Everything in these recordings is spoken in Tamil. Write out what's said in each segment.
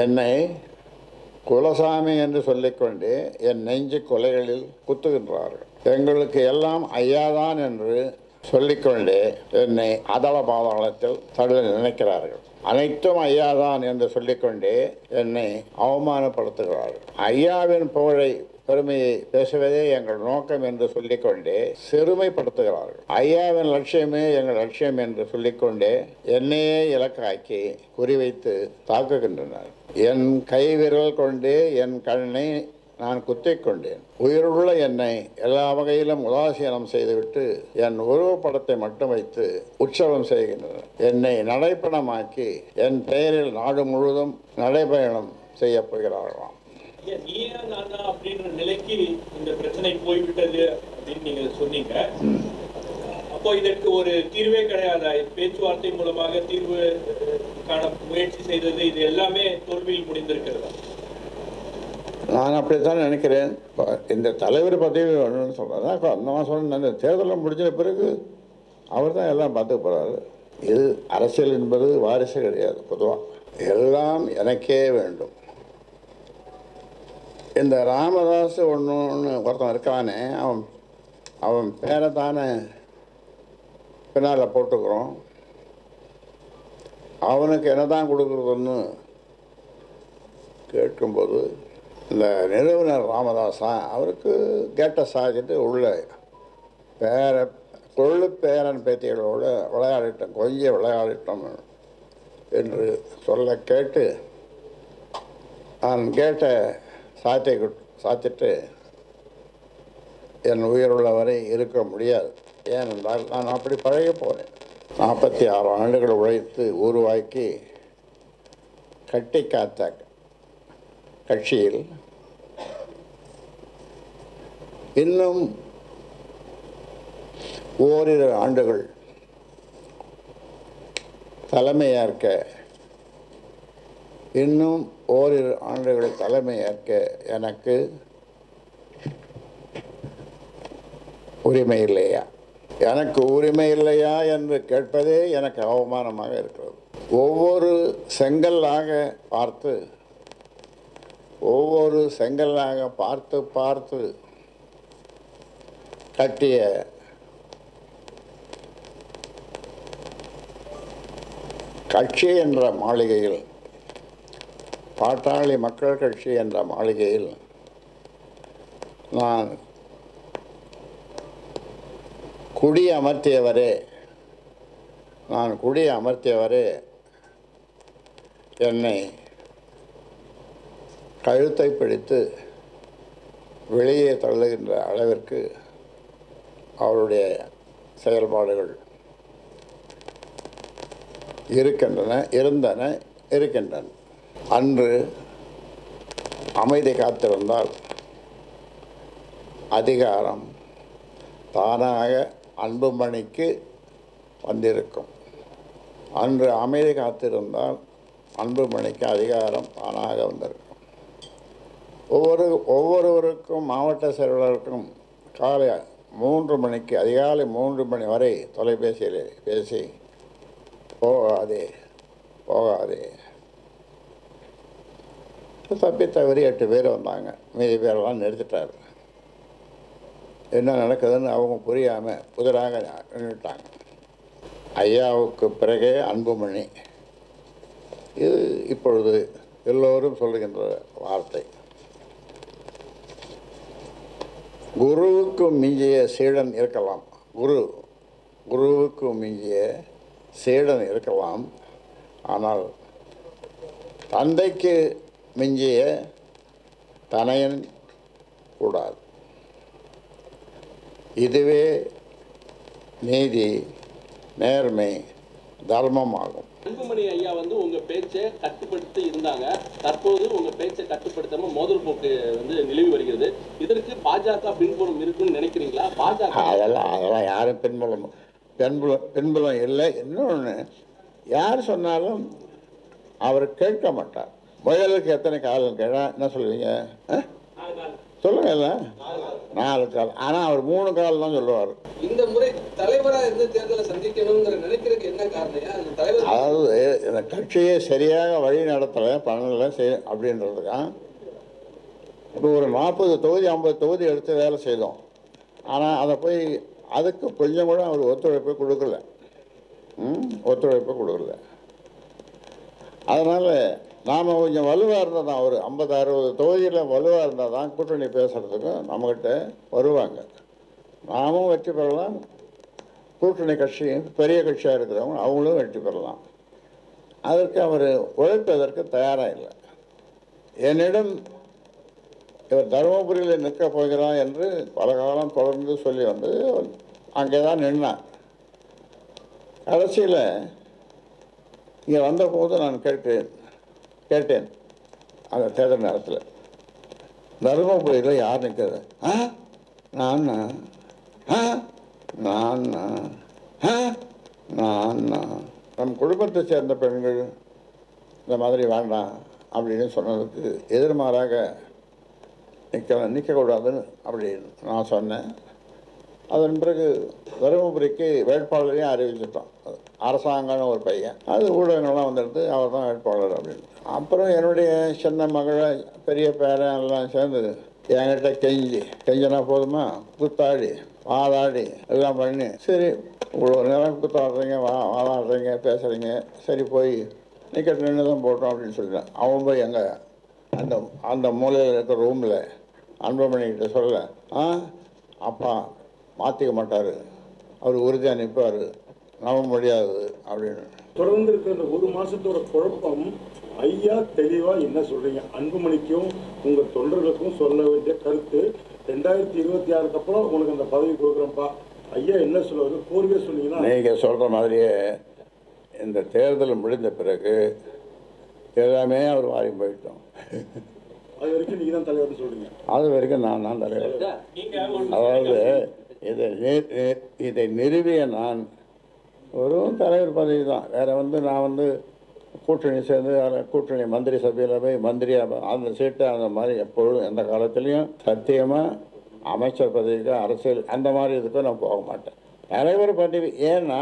என்னை குலசாமி என்று சொல்லிக்கொண்டு என் நெஞ்சு கொலைகளில் குத்துகின்றார்கள். எங்களுக்கு எல்லாம் ஐயாதான் என்று சொல்லிக்கொண்டே என்னை அதள பாதாளத்தில் தள்ள நினைக்கிறார்கள். அனைத்தும் ஐயாதான் என்று சொல்லிக்கொண்டே என்னை அவமானப்படுத்துகிறார்கள். ஐயாவின் புகழை பெருமையை பேசுவதே எங்கள் நோக்கம் என்று சொல்லிக்கொண்டே சிறுமைப்படுத்துகிறார்கள். ஐயாவின் லட்சியமே எங்கள் லட்சியம் என்று சொல்லிக்கொண்டே என்னையே இலக்காக்கி குறிவைத்து தாக்குகின்றனர். என் கை விரல் கொண்டு என் கண்ணை நான் குத்திக் கொண்டேன். உயிருள்ள என்னை எல்லா வகையிலும் உதாசீனம் செய்துவிட்டு என் உருவப்படத்தை மட்டும் வைத்து உற்சவம் செய்கின்றனர். என்னை நடைப்பணமாக்கி என் பெயரில் நாடு முழுவதும் நடைபயணம் செய்ய போகிறார்களாம். அப்படின்ற நிலைக்கு இந்த பிரச்சனை போய்விட்டது அப்படின்னு நீங்க சொன்னீங்க. அப்போ இதற்கு ஒரு தீர்வே கிடையாது. பேச்சுவார்த்தை மூலமாக தீர்வு காண முயற்சி செய்தது இது எல்லாமே தோல்வியில் முடிந்திருக்கிறதா? நான் அப்படித்தான் நினைக்கிறேன். இந்த தலைவர் பதவி வேணும்னு சொல்கிறேன். அந்த மாதம் அந்த தேர்தலில் முடிஞ்ச பிறகு அவர் தான் எல்லாம் பார்த்துக்க போகிறாரு. இது அரசியல் என்பது வாரிசு கிடையாது. பொதுவாக எல்லாம் எனக்கே வேண்டும். இந்த ராமதாஸ் ஒன்று ஒருத்தன் இருக்கானே, அவன் பேரை தானே பின்னால் போட்டுக்கிறோம். அவனுக்கு என்ன தான் கொடுக்குறதுன்னு கேட்கும்போது இந்த நிறுவனர் ராமதாஸா அவருக்கு கேட்ட சாதிச்சுட்டு உள்ள கொள்ளு பேரன் பேத்திகளோடு விளையாடிட்டோம், கொஞ்சம் விளையாடிட்டோம் என்று சொல்ல கேட்டு நான் கேட்ட சாத்திட்டு என் உயிருள்ளவரை இருக்க முடியாது. ஏனென்றால் நான் அப்படி பழகி போனேன். 46 ஆண்டுகள் உழைத்து உருவாக்கி கட்டி காத்த கட்சியில் இன்னும் ஓரிரு ஆண்டுகள் தலைமையேற்க எனக்கு உரிமை இல்லையா? எனக்கு உரிமை இல்லையா என்று கேட்பதே எனக்கு அவமானமாக இருக்கிறது. ஒவ்வொரு செங்கல்லாக பார்த்து கட்டிய கட்சி என்ற மாளிகையில், பாட்டாளி மக்கள் கட்சி என்ற மாளிகையில் நான் குடி அமர்த்தியவரே என்னை கழுத்தை பிடித்து வெளியே தள்ளுகின்ற அளவிற்கு அவருடைய செயல்பாடுகள் இருக்கின்றன. அன்று அமைதி காத்திருந்தால் அதிகாரம் தானாக அன்புமணிக்கு வந்திருக்கும். அன்று அமைதி காத்திருந்தால் அன்புமணிக்கு அதிகாரம் தானாக வந்திருக்கும். ஒவ்வொருவருக்கும் மாவட்ட செயலாளருக்கும் அதிகாலை 3 மணி வரை தொலைபேசியில் பேசி போகாதே தப்பி தவறி 8 பேர் வந்தாங்க. மீதி பேரெல்லாம் நிறுத்திட்டார். என்ன நடக்குதுன்னு அவங்க புரியாமல் புதிராக நின்றுட்டாங்க. ஐயாவுக்கு பிறகே அன்புமணி. இது இப்பொழுது எல்லோரும் சொல்லுகின்ற வார்த்தை. குருவுக்கு மிஞ்சிய சீடன் இருக்கலாம். குருவுக்கு மிஞ்சிய சீடன் இருக்கலாம். ஆனால் தந்தைக்கு மிஞ்சிய தனையன் கூடாது. இதுவே நீதி, நேர்மை, தர்மம் ஆகும். அன்புமணி ஐயா உங்க பேச்சை கட்டுப்படுத்தி இருந்தாங்க. தற்போது உங்க பேச்சை கட்டுப்படுத்தாம மோதல் போக்கு நிலவி வருகிறது. இதற்கு பாஜக பின்புலம் இருக்குன்னு நினைக்கிறீங்களா? பாஜக அதெல்லாம் யாரும் பின்புலம் இல்லை. இன்னொன்று, யார் சொன்னாலும் அவர் கேட்க மாட்டார். முயலுக்கு எத்தனை காலம் கேட்டா என்ன சொல்லுவீங்க? சொல்லுங்க இல்லை 4 கால். ஆனால் அவர் 3 கால் தான் சொல்லுவார். இந்த முறை தலைவராக இருந்து தேர்தலை சந்திக்கணுங்கிற நினைக்கிறதுக்கு என்ன காரணம்? அந்த தலைவர் அதாவது இந்த கட்சியை சரியாக வழி நடத்தலை பண்ணலை அப்படின்றதுக்காக இப்போ ஒரு 40 தொகுதி 50 தொகுதி எடுத்து வேலை செய்தோம். ஆனால் அதை போய் அதுக்கு கொஞ்சம் கூட அவர் ஒத்துழைப்பு கொடுக்கல. அதனால் நாம் கொஞ்சம் வலுவாக இருந்தால் தான் ஒரு 50-60 தொகுதியில் வலுவாக இருந்தால் தான் கூட்டணி பேசுகிறதுக்கும் நம்மக்கிட்ட வருவாங்க. நாமும் வெற்றி பெறலாம், கூட்டணி கட்சி பெரிய கட்சியாக இருக்கிறவங்க அவங்களும் வெற்றி பெறலாம். அதற்கு அவர் உழைப்பதற்கு தயாராக இல்லை. என்னிடம் இவர் தருமபுரியில் நிற்கப் போகிறார் என்று பல காலம் தொடர்ந்து சொல்லி வந்து அங்கே தான் நின்னார். கடைசியில் இங்கே வந்தபோது நான் கேட்டேன் அந்த தேர்தல் நேரத்தில், தருமபுரியில் யார் நிற்கிறது? நான் நம் குடும்பத்தை சேர்ந்த பெண்கள் இந்த மாதிரி வேண்டாம் அப்படின்னு சொன்னதுக்கு எதிர்மாறாக நிற்கக்கூடாதுன்னு அப்படின்னு நான் சொன்னேன். அதன் பிறகு தருமபுரிக்கு வேட்பாளரையும் அறிவிச்சிட்டோம். அரசாங்கம்னு ஒரு பையன், அது ஊடகங்கள்லாம் வந்துடுது, அவர் தான் வேட்பாளர் அப்படின்னு. அப்புறம் என்னுடைய சின்ன மகளை பெரிய பேரன் எல்லாம் சேர்ந்து என்கிட்ட கெஞ்சினா போதுமா, குத்தாடி வாதாடி எல்லாம் பண்ணி, சரி இவ்வளோ நேரம் குத்தாடுறீங்க வாதாடுறீங்க பேசுகிறீங்க, சரி போய் நிற்கட்டு நின்று தான் போட்டோம் அப்படின்னு சொல்லிட்டேன். அவன் போய் எங்கே அந்த மூலையில் இருக்கிற ரூமில் அன்புமணிக்கிட்ட சொல்ல, அப்பா மாற்றிக்க மாட்டார், அவர் உறுதியாக நிற்பார், நம்ப முடியாது அப்படின்னு. தொடர்ந்து இருக்கிற இந்த 1 மாசத்தோட குழப்பம் ஐயா தெளிவா என்ன சொல்றீங்க? அன்புமணிக்கும் உங்க தொண்டர்களுக்கும் சொல்ல வேண்டிய கருத்து, 2026 அப்புறம் உனக்கு அந்த பதவி கொடுக்குறேன்ப்பா ஐயா என்ன சொல்லுவாரு? கோரிக்கை சொன்னீங்கன்னா நீங்கள் சொல்கிற மாதிரியே இந்த தேர்தல் முடிந்த பிறகு எல்லாமே அவர் வாரி போயிட்டோம். அது வரைக்கும் நீங்கள் தான் தலைவர்னு சொல்றீங்க. அது வரைக்கும் நான் தான் தலைவர். அதாவது இதை நிறுவிய நான் ஒரு தலைவர் பதவி தான். வேறு நான் கூட்டணி சேர்ந்து கூட்டணி மந்திரி சபையில் போய் மந்திரியாக அந்த சீட்டை அந்த மாதிரி எப்பொழுதும் எந்த காலத்துலேயும் சத்தியமாக அமைச்சர் பதவிக்கு அரசியல் அந்த மாதிரி இதுக்கும் நான் போக மாட்டேன். தலைவர் பதவி ஏன்னா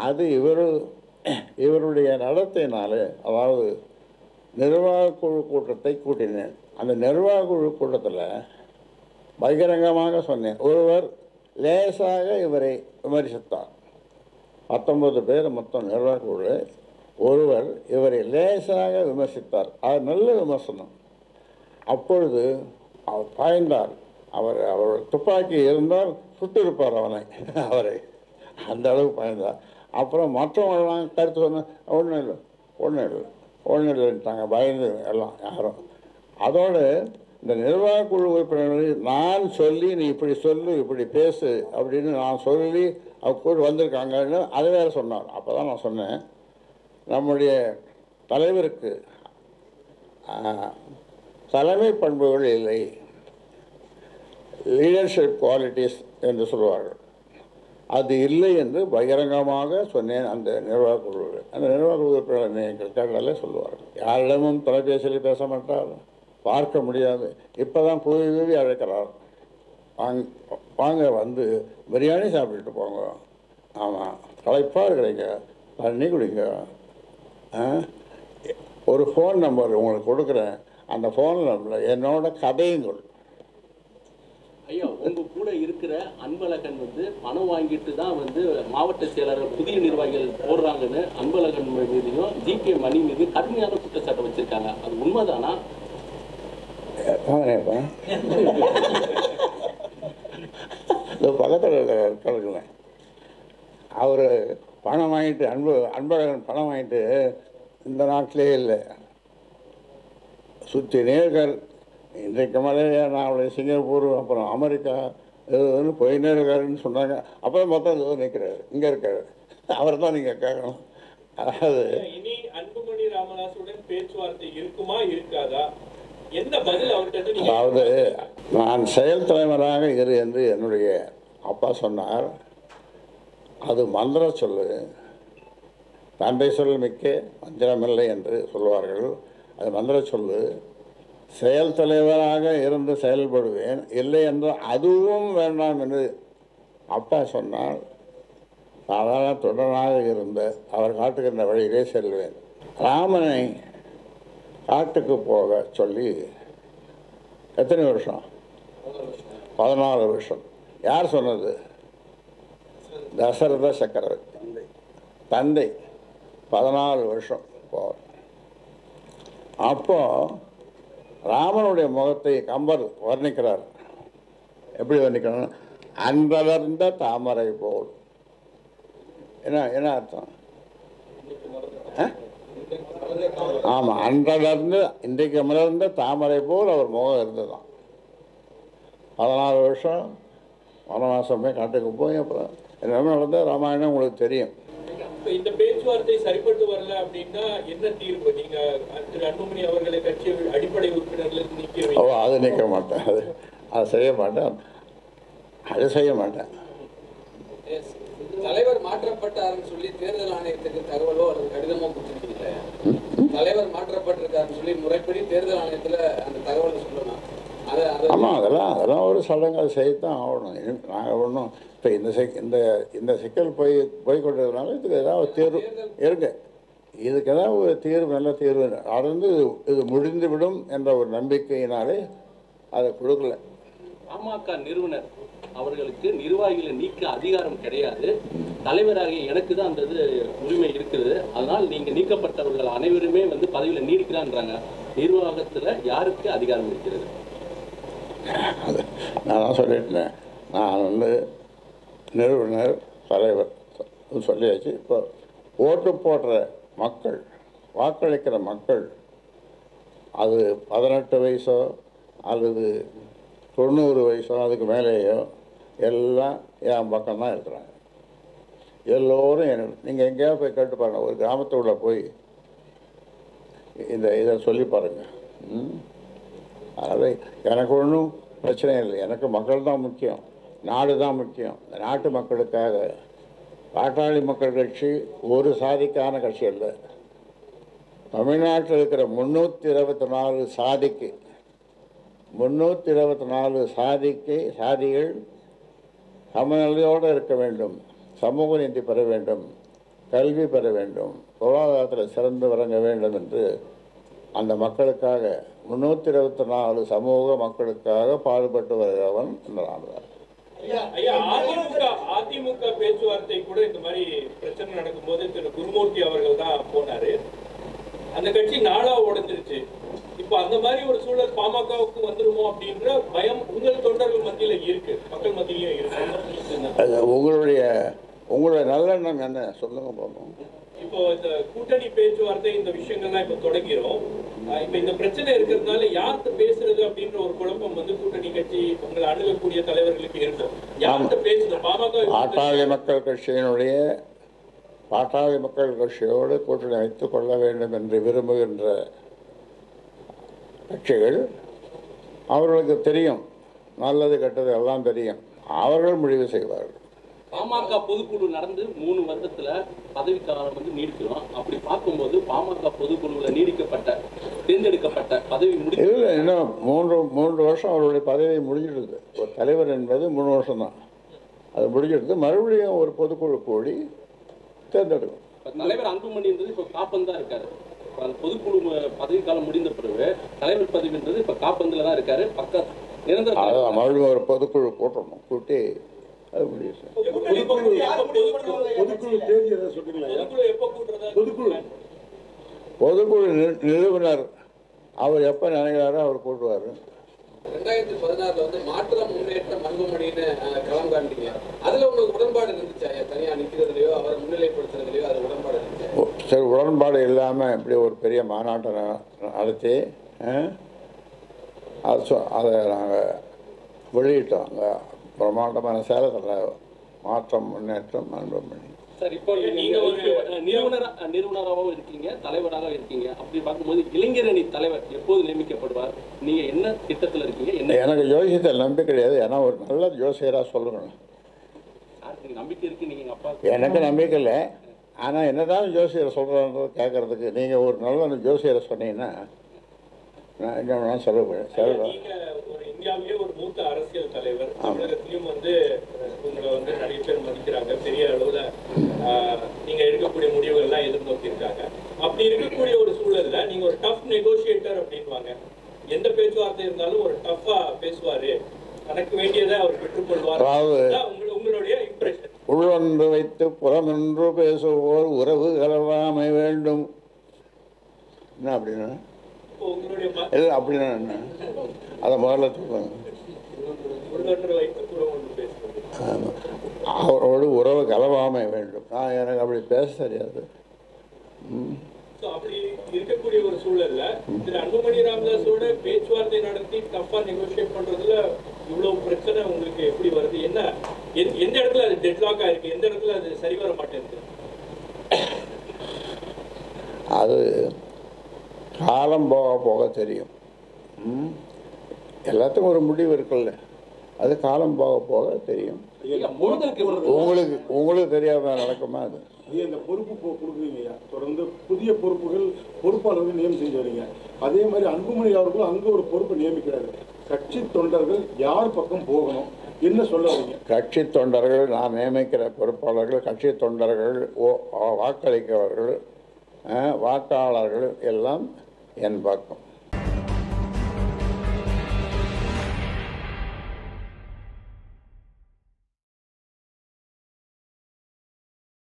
அது இவருடைய நடத்தையினால, அதாவது நிர்வாக குழு கூட்டத்தை கூட்டினேன். அந்த நிர்வாக குழு கூட்டத்தில் பகிரங்கமாக சொன்னேன். ஒருவர் லேசாக இவரை விமர்சித்தார். 19 பேர் மொத்தம் நிர்வாக குழு. ஒருவர் இவரை லேசாக விமர்சித்தார். அது நல்ல விமர்சனம். அப்பொழுது அவர் பாய்ந்தார். அவர் துப்பாக்கி இருந்தால் சுட்டிருப்பார் அவரை அந்த அளவுக்கு பாய்ந்தார். அப்புறம் மற்றவங்களாம் கருத்து சொன்ன ஒன்றும் இல்லைட்டாங்க, பயந்து எல்லாம் யாரும். அதோடு இந்த நிர்வாக குழு உறுப்பினர்கள் நான் சொல்லி நீ இப்படி சொல்லு இப்படி பேசு அப்படின்னு நான் சொல்லி கூட வந்திருக்காங்கன்னு அதை வேறு சொன்னார். அப்போ தான் நான் சொன்னேன், நம்முடைய தலைவருக்கு தலைமை பண்புகள் இல்லை, லீடர்ஷிப் குவாலிட்டிஸ் என்று சொல்வார்கள், அது இல்லை என்று பகிரங்கமாக சொன்னேன். அந்த நிர்வாக குழு உறுப்பினர்கள் கேட்டாலே சொல்லுவார்கள். யாரிடமும் தொலைபேசியில் பேச மாட்டார், பார்க்க முடியாது. இப்போ தான் புவி அழைக்கிறார், வாங்க பிரியாணி சாப்பிட்டுட்டு போங்க, ஆமாம் களைப்பாக இருக்கிறீங்க, தண்ணி குடிங்க, ஒரு ஃபோன் நம்பர் உங்களுக்கு கொடுக்குறேன், அந்த ஃபோன் நம்பரில் என்னோட கதையுங்கள். ஐயா, உங்க கூட இருக்கிற அன்பழகன் பணம் வாங்கிட்டு தான் மாவட்ட செயலர்கள் புதிய நிர்வாகிகள் போடுறாங்கன்னு அன்பழகன் மீதையும் ஜிகே மணி மீது கடுமையான குற்றச்சாட்டு வச்சிருக்காங்க. அது உண்மைதானா? பக்கத்தில் இருக்கிற அவர் பணம் வாங்கிட்டு அன்பழகன் பணம் வாங்கிட்டு இந்த நாட்டிலே இல்லை, சுற்றி நேர்கள். இன்றைக்கு மலேசியா, நாளை சிங்கப்பூர், அப்புறம் அமெரிக்கா இது போயினே இருக்காருன்னு சொன்னாங்க. அப்புறம் மொத்தம் நிற்கிறாரு, இங்கே இருக்காரு. அவர் தான் நீங்கள் கேட்கணும். அதாவது இனி அன்புமணி ராமதாஸுடன் பேச்சுவார்த்தை இருக்குமா இருக்காதா, எந்த பதில் அவர்கிட்ட? அதாவது நான் செயல் தலைவராக இரு என்று என்னுடைய அப்பா சொன்னார். அது மந்திர சொல்லு, தந்தை சொல் மிக்க மந்திரமில்லை என்று சொல்வார்கள். அது மந்திர சொல்லு. செயல் தலைவராக இருந்து செயல்படுவேன், இல்லை என்றால் அதுவும் வேண்டாம் என்று அப்பா சொன்னால் சாதாரண தொடராக இருந்த அவர் காட்டுகின்ற வழியிலே செல்வேன். ராமனை காட்டுக்கு போக சொல்லி எத்தனை வருஷம்? 14 வருஷம். யார் சொன்னது? தசரத சக்கரவர்த்தி தந்தை 14 வருஷம் போவார். அப்போ ராமனுடைய முகத்தை கம்பர் வர்ணிக்கிறார். எப்படி வர்ணிக்கிறார்? அன்றலர்ந்த தாமரை போல். என்ன அர்த்தம்? ஆமாம், அன்றலர்ந்து இன்றைக்கு மலர்ந்த தாமரை போல் அவர் முகம் இருந்ததுதான். 14 வருஷம் வனவாசமே காட்டுக்கு போய் அப்புறம் எல்லாமே நடந்த ராமாயணம் உங்களுக்கு தெரியும். இந்த பேச்சுவார்த்தை சரிப்பட்டு வரல அப்படின்னா என்ன தீர்வு? நீங்க திரு அன்புமணி அவர்களை கட்சி அடிப்படை உறுப்பினர்களுக்கு நீக்க அது நீக்க மாட்டேன், அது செய்ய மாட்டேன், அது செய்ய மாட்டேன். தலைவர் மாற்றப்பட்டாருன்னு சொல்லி தேர்தல் ஆணையத்துக்கு தகவலோ அல்லது கடிதமோ கொடுத்துருக்கீங்க. தலைவர் மாற்றப்பட்டிருக்காருன்னு சொல்லி முறைப்படி தேர்தல் ஆணையத்துல அந்த தகவலை சொல்லணும். ஆமாம், அதெல்லாம் ஒரு சடங்கு செய்யத்தான் ஆகணும். நாங்கள் ஒன்றும் இப்போ இந்த சிக்கல் போய்கொண்டதுனால இதுக்கு ஏதாவது தீர்வு இருக்கு. இதுக்கு ஏதாவது ஒரு தீர்வு, நல்ல தீர்வு அது இது முடிந்துவிடும் என்ற ஒரு நம்பிக்கையினாலே அதை கொடுக்கல. பாமக நிறுவனர் அவர்களுக்கு நிர்வாகிகளை நீக்க அதிகாரம் கிடையாது, தலைவராக எனக்கு தான் அந்த உரிமை இருக்குது, அதனால் நீங்க நீக்கப்பட்டவர்கள் அனைவருமே பதவியில் நீடிக்கிறான்றாங்க. நிர்வாகத்தில் யாருக்கு அதிகாரம் இருக்கிறது? நான் தான் சொல்லிட்டேன். நான் நிறுவனர் தலைவர் சொல்லியாச்சு. இப்போ ஓட்டு போடுற மக்கள், வாக்களிக்கிற மக்கள், அது 18 வயசோ அல்லது 90 வயசோ அதுக்கு மேலேயோ எல்லாம் என் பக்கம்தான் இருக்கிறாங்க. எல்லோரும் நீங்கள் எங்கேயாவது போய் கேட்டு பாருங்கள், ஒரு கிராமத்துக்குள்ள போய் இதை சொல்லி பாருங்கள். அதனால் எனக்கு ஒன்றும் பிரச்சனை இல்லை. எனக்கு மக்கள் தான் முக்கியம், நாடு தான் முக்கியம். இந்த நாட்டு மக்களுக்காக பாட்டாளி மக்கள் கட்சி ஒரு சாதிக்கான கட்சி அல்ல. தமிழ்நாட்டில் இருக்கிற 324 சாதிக்கு 324 சாதிகள் சமநிலையோடு இருக்க வேண்டும், சமூக நீதி பெற வேண்டும், கல்வி பெற வேண்டும், பொருளாதாரத்தில் சிறந்து விளங்க வேண்டும் என்று அந்த மக்களுக்காக 324 சமூக மக்களுக்காக பாடுபட்டு வருகிறவன் இந்த ராமதாஸ். அதிமுக பேச்சுவார்த்தை கூட இந்த மாதிரி பிரச்சனை நடக்கும்போது திரு குருமூர்த்தி அவர்கள் தான் போனாரு. அந்த கட்சி நாளா உடைஞ்சிருச்சு. இப்போ அந்த மாதிரி ஒரு சூழல் பாமகவுக்கு வந்துருமோ அப்படின்ற பயம் உங்கள் தொண்டர்கள் மத்தியில இருக்கு, மக்கள் மத்தியிலும் இருக்கு. உங்களுடைய நல்லெண்ணம் என்ன சொல்லுங்க போதும். இப்போ இந்த கூட்டணி பேச்சுவார்த்தை இந்த விஷயங்கள்லாம் இப்போ தொடங்கிறோம். இப்போ இந்த பிரச்சனை இருக்கிறதுனால யார்கிட்ட பேசுறது அப்படின்ற ஒரு குழப்பம் கூட்டணி கட்சி உங்களை அணுகக்கூடிய தலைவர்களுக்கு இருக்கும். யார்கிட்ட பேசுறது? பாமக பாட்டாளி மக்கள் கட்சியோடு கூட்டணி வைத்துக் கொள்ள வேண்டும் என்று விரும்புகின்ற கட்சிகள், அவர்களுக்கு தெரியும், நல்லது கெட்டது எல்லாம் தெரியும், அவர்கள் முடிவு செய்வார்கள். பாமக பொதுக்குழு நடந்து 3 வருடத்துல பதவிக்காலம் நீடிக்கிறோம். அப்படி பார்க்கும்போது பாமக பொதுக்குழுவில் தேர்ந்தெடுக்கப்பட்ட பதவி இல்லை, இன்னும் 3 வருஷம் அவருடைய பதவி முடிஞ்சிடுது. ஒரு தலைவர் என்பது 3 வருஷம் தான், அது முடிஞ்சிடுது. மறுபடியும் ஒரு பொதுக்குழு கூடி தேர்ந்தெடுக்கும். தலைவர் அன்புமணி இப்போ காப்பந்தான் இருக்காரு. பொதுக்குழு பதவிக்காலம் முடிந்த பிறகு தலைவர் பதவின்றது இப்ப காப்பந்தில் தான் இருக்காரு. மறுபடியும் ஒரு பொதுக்குழு கூட்டணும், கூட்டி அது முடியும். பொதுக்குழு நிறுவனர் அவர் எப்ப நினைக்கிறாரோ அவர் கூட்டுவாரு. 2016 மாற்றம் முன்னேற்றம் அன்புமணின்னு களம் காண்டீங்க. அதுல உங்களுக்கு உடன்பாடு இருந்துச்சா? தனியா நிக்கிறதுலயோ அவரை முன்னிலைப்படுத்துறதுலயோ அது உடன்பாடு இருந்துச்சு? சரி, உடன்பாடு இல்லாம இப்படி ஒரு பெரிய மாநாட்டை நடத்தி அதை நாங்கள் வெளியிட்டோம். அங்கே பிரமாண்டமான சேலத்தில் மாற்றம் முன்னேற்றம் அன்புமணி. சார், இப்போ நீங்க ஒரு நிறுவனராகவும் இருக்கீங்க, தலைவராக இருக்கீங்க. அப்படி பார்க்கும்போது இளைஞரணி தலைவர் எப்போது நியமிக்கப்படுவார்? நீங்க என்ன திட்டத்தில் இருக்கீங்க? எனக்கு ஜோசியத்தில் நம்பிக்கை கிடையாது. ஏன்னா ஒரு நல்ல ஜோசியராக சொல்லணும். நம்பிக்கை இருக்கு. நீங்க அப்பா எனக்கு நம்பிக்கை இல்லை. ஆனால் என்னதான் ஜோசியரை சொல்கிறன்றது கேட்கறதுக்கு நீங்கள் ஒரு நல்ல ஜோசியரை சொன்னீங்கன்னா நான் சொல்லுவேன் நீங்க ஒரு இந்தியாவிலேயே ஒரு மூத்த அரசியல் தலைவர், தமிழகத்திலயும் வந்து உங்களை வந்து நிறைய பேர் மதிக்கிறாங்க, பெரிய அளவுல நீங்க எடுக்கக்கூடிய முடிவுகள் எல்லாம் எதிர்நோக்கி இருக்காங்க. அப்படி இருக்கக்கூடிய ஒரு சூழல்ல நீங்க ஒரு டஃப் நெகோசியேட்டர் அப்படின்வாங்க. எந்த பேச்சுவார்த்தை இருந்தாலும் ஒரு டஃப்பா பேசுவாரு, தனக்கு வேண்டியதை அவர் பெற்றுக்கொள்வார். உங்களுடைய இம்ப்ரெஷன்? உள்ளொன்று வைத்து புறமொன்று பேசுவோர் உறவு கலவாமை வேண்டும். என்ன அப்படின்னா உங்களுடைய இல்லை அப்படின்னா என்ன அதை முதல்ல சொல்லுவாங்க. உள்ளொன்று வைத்து புறமொன்று பேசுவது, அவரோடு உறவு கலவாமை வேண்டும். எனக்கு அப்படி பேச தெரியாது. அப்படி இருக்கக்கூடிய ஒரு சூழல்ல திரு அன்புமணி ராமதாஸோட பேச்சுவார்த்தை நடத்தி டஃபா நெகோசியேட் பண்றதுல இவ்வளவு பிரச்சனை உங்களுக்கு எப்படி வருது? என்ன எந்த இடத்துல அது டெட்லாக் ஆயிருக்கு, எந்த இடத்துல அது சரி வர மாட்டேங்குது? அது காலம் போக போக தெரியும். எல்லாத்துக்கும் ஒரு முடிவு இருக்குல்ல, அது காலம் போக போக தெரியும். உங்களுக்கு தெரியாம நடக்குமா? அது இந்த பொறுப்பு கொடுக்குறீங்க, தொடர்ந்து புதிய பொறுப்பாளர்கள் நியமனம் செஞ்சு வரீங்க. அதே மாதிரி அன்புமணி அவர்களும் அங்கே ஒரு பொறுப்பை நியமிக்கிறாரு. கட்சி தொண்டர்கள் யார் பக்கம் போகணும், என்ன சொல்ல வரீங்க? கட்சி தொண்டர்கள், நான் நியமிக்கிற பொறுப்பாளர்கள், கட்சி தொண்டர்கள், வாக்களிக்கிறவர்கள், வாக்காளர்கள் எல்லாம் என் பக்கம்.